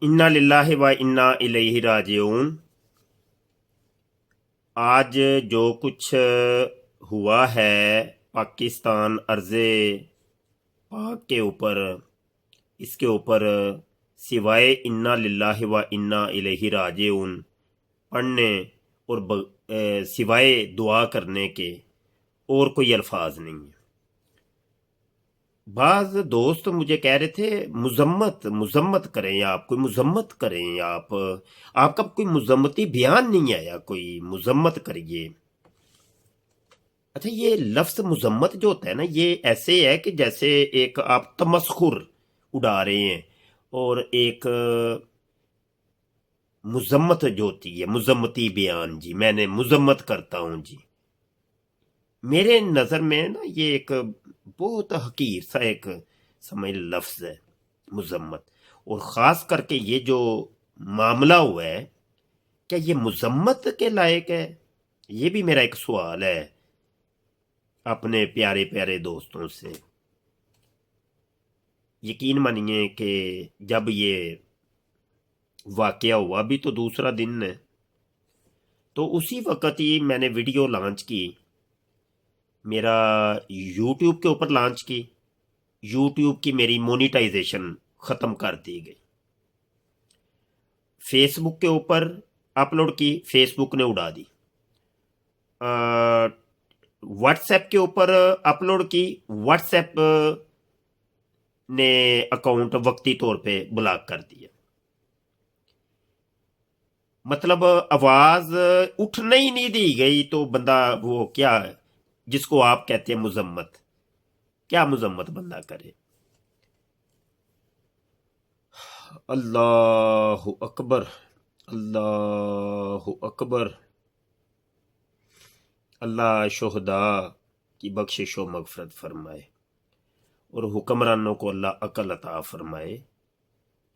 इन्ना लिल्लाहि व इन्ना इलैहि राजिऊन। आज जो कुछ हुआ है पाकिस्तान अर्ज़े पाक के ऊपर, इसके ऊपर सिवाय इन्ना लिल्लाहि व इन्ना इलैहि राजिऊन पढ़ने और सिवाय दुआ करने के और कोई अल्फाज नहीं है। बाज़ दोस्त मुझे कह रहे थे मुजम्मत करें आप, कोई मुजम्मत करें आप, आपका कोई मुजम्मती बयान नहीं आया, कोई मुजम्मत करिए। अच्छा, ये लफ्ज़ मुजम्मत जो होता है ना, ये ऐसे है कि जैसे एक आप तमस्खुर उड़ा रहे हैं, और एक मुजम्मत जो होती है, मुजम्मती बयान, जी मैंने मुजम्मत करता हूँ जी, मेरे नज़र में ना ये एक बहुत हकीर सा एक समझ लफ्ज़ है मुजम्मत। और ख़ास करके ये जो मामला हुआ है, क्या ये मुजम्मत के लायक है? ये भी मेरा एक सवाल है अपने प्यारे प्यारे दोस्तों से। यकीन मानिए कि जब ये वाक़या हुआ, भी तो दूसरा दिन है, तो उसी वक़्त ही मैंने वीडियो लॉन्च की, मेरा यूट्यूब के ऊपर लॉन्च की। यूट्यूब की मेरी मोनेटाइजेशन ख़त्म कर दी गई। फेसबुक के ऊपर अपलोड की, फेसबुक ने उड़ा दी। व्हाट्सएप के ऊपर अपलोड की, व्हाट्सएप ने अकाउंट वक्ती तौर पे ब्लॉक कर दिया। मतलब आवाज़ उठने ही नहीं दी गई, तो बंदा वो क्या है जिसको आप कहते हैं मुजम्मत, क्या मुजम्मत बंदा करे? अल्लाहु अकबर, अल्लाहु अकबर। अल्लाह शुहदा की बख्शिश व मगफरत फरमाए, और हुक्मरानों को अल्लाह अकल अता फरमाए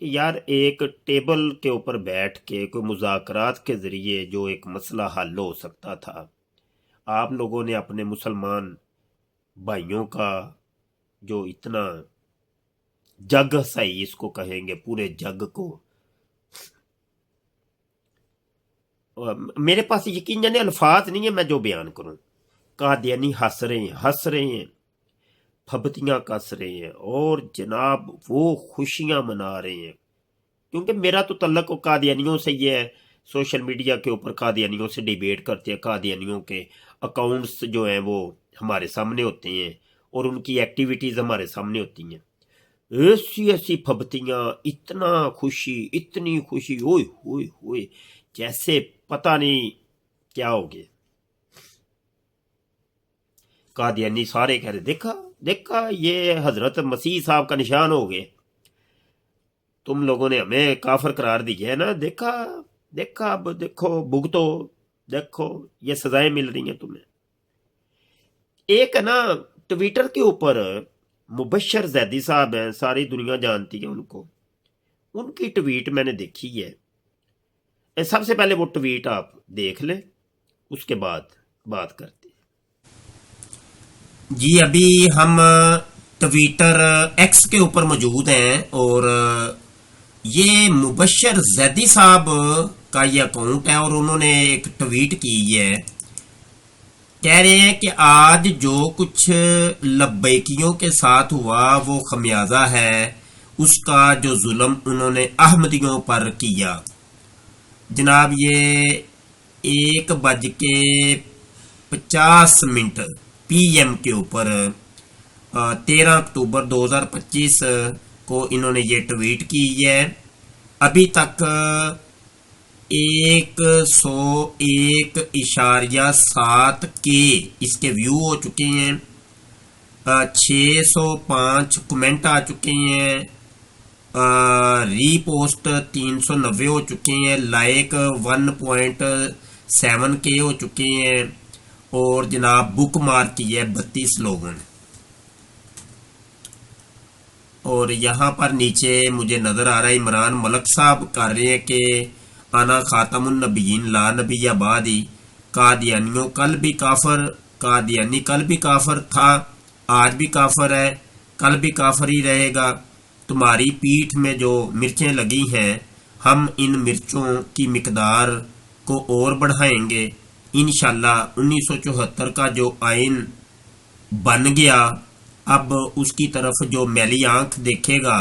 कि यार एक टेबल के ऊपर बैठ के कोई मुज़ाकरात के ज़रिए जो एक मसला हल हो सकता था, आप लोगों ने अपने मुसलमान भाइयों का जो इतना जग सही, इसको कहेंगे पूरे जग को, मेरे पास यकीन जाने अल्फाज नहीं है मैं जो बयान करूं। कादियानी हंस रहे हैं, फबतियां कस रहे हैं, और जनाब वो खुशियां मना रहे हैं, क्योंकि मेरा तो तल्लक कादियानियों से ही है। सोशल मीडिया के ऊपर कादियानियों से डिबेट करते हैं, कादियानियों के अकाउंट्स जो हैं वो हमारे सामने होते हैं, और उनकी एक्टिविटीज़ हमारे सामने होती हैं। ऐसी ऐसी फबतियां, इतना खुशी, इतनी खुशी, ओए होए होए, जैसे पता नहीं क्या हो गया। कादियानी सारे कह रहे देखा देखा, ये हजरत मसीह साहब का निशान हो गए, तुम लोगों ने हमें काफिर करार दिया है ना, देखा देखा, अब देखो भुगतो, देखो ये सजाएं मिल रही हैं तुम्हें। एक ना ट्विटर के ऊपर मुबशर जैदी साहब हैं, सारी दुनिया जानती है उनको, उनकी ट्वीट मैंने देखी है। सबसे पहले वो ट्वीट आप देख लें, उसके बाद बात करते हैं जी। अभी हम ट्विटर एक्स के ऊपर मौजूद हैं, और ये मुबशर जैदी साहब का ये अकाउंट है, और उन्होंने एक ट्वीट की है, कह रहे हैं कि आज जो कुछ लब्बैकियों के साथ हुआ वो खमियाजा है उसका जो जुल्म उन्होंने अहमदियों पर किया। जनाब ये 1:50 PM के ऊपर 13 अक्टूबर 2025 को इन्होंने ये ट्वीट की है। अभी तक 101.7 के इसके व्यू हो चुके हैं, 605 कमेंट आ चुके हैं, रीपोस्ट 390 हो चुके हैं, लाइक 1.7 के हो चुके हैं, और जनाब बुक मार्क की है 32 लोगों ने। और यहाँ पर नीचे मुझे नज़र आ रहा है इमरान मलक साहब कर रहे हैं कि आना खातमुन नबीयीन ला नबी आबादी, कादियानियों कल भी काफर, कादियानी कल भी काफर था, आज भी काफर है, कल भी काफर ही रहेगा। तुम्हारी पीठ में जो मिर्चें लगी हैं ہم ان مرچوں کی مقدار کو اور بڑھائیں گے انشاءاللہ۔ 1974 کا جو آئین بن گیا، اب اس کی طرف جو میلی آنکھ دیکھے گا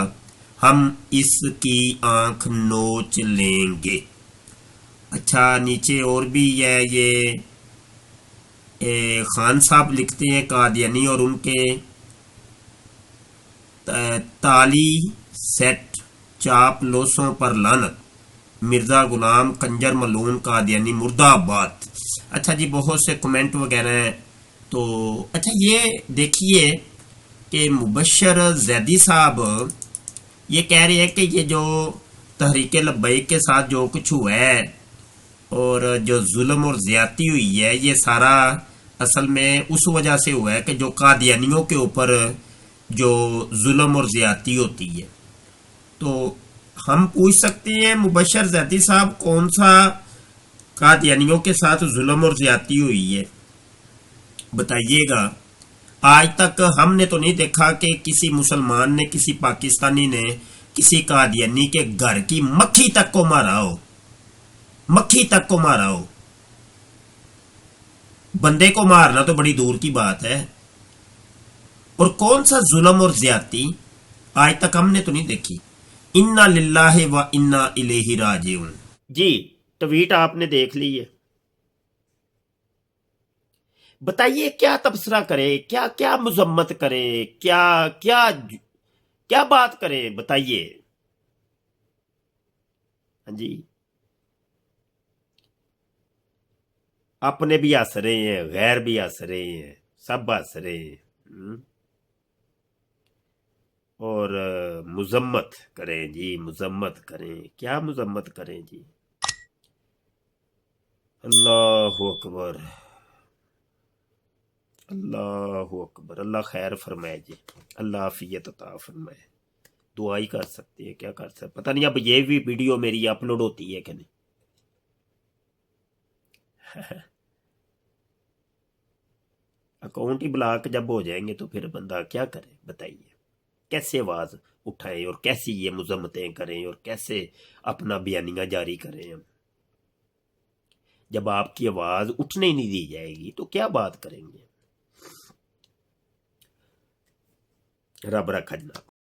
ہم اس کی آنکھ نوچ لیں گے۔ اچھا، نیچے اور بھی ہے، یہ خان صاحب لکھتے ہیں قادیانی اور ان کے تالی سیٹ چاپ لوسوں پر لعنت، مرزا غلام کنجر ملعون قادیانی مردہ آباد۔ اچھا جی، بہت سے کمنٹ وغیرہ ہیں، تو اچھا یہ دیکھیے کہ مبشر زیدی صاحب یہ کہہ رہے ہیں کہ یہ جو تحریک لبیک کے ساتھ جو کچھ ہوا ہے اور جو ظلم اور زیادتی ہوئی ہے، یہ سارا اصل میں اس وجہ سے ہوا ہے کہ جو قادیانیوں کے اوپر جو ظلم اور زیادتی ہوتی ہے۔ تو ہم پوچھ سکتے ہیں مبشر زیدی صاحب کون سا قادیانیوں کے ساتھ ظلم اور زیادتی ہوئی ہے، بتائیے گا۔ آج تک ہم نے تو نہیں دیکھا کہ کسی مسلمان نے، کسی پاکستانی نے کسی قادیانی کے گھر کی مکھی تک کو مارا ہو، مکھی تک کو مارا ہو۔ بندے کو مارنا تو بڑی دور کی بات ہے، اور کون سا ظلم اور زیادتی آج تک ہم نے تو نہیں دیکھی۔ انا للہ و انا الیہ راجعون۔ جی ٹویٹ آپ نے دیکھ لی ہے، بتائیے کیا تبصرہ کرے، کیا کیا مذمت کرے، کیا کیا کیا بات کرے، بتائیے۔ ہاں جی، اپنے بھی ہنس رہے ہیں، غیر بھی ہنس رہے ہیں، سب ہنس رہے ہیں، اور مذمت کریں جی، مذمت کریں، کیا مذمت کریں جی۔ اللہ اکبر، اللہ اکبر، اللہ خیر فرمائے جی، اللہ عافیت عطا فرمائے۔ دعا ہی کر سکتے ہیں، کیا کر سکتے، پتہ نہیں اب یہ بھی ویڈیو میری اپلوڈ ہوتی ہے کہ نہیں۔ اکاؤنٹ ہی بلاک جب ہو جائیں گے تو پھر بندہ کیا کرے، بتائیے کیسے آواز اٹھائیں اور کیسی یہ مذمتیں کریں اور کیسے اپنا بیانیہ جاری کریں ہم، جب آپ کی آواز اٹھنے نہیں دی جائے گی تو کیا بات کریں گے۔ رب رکھا جناب۔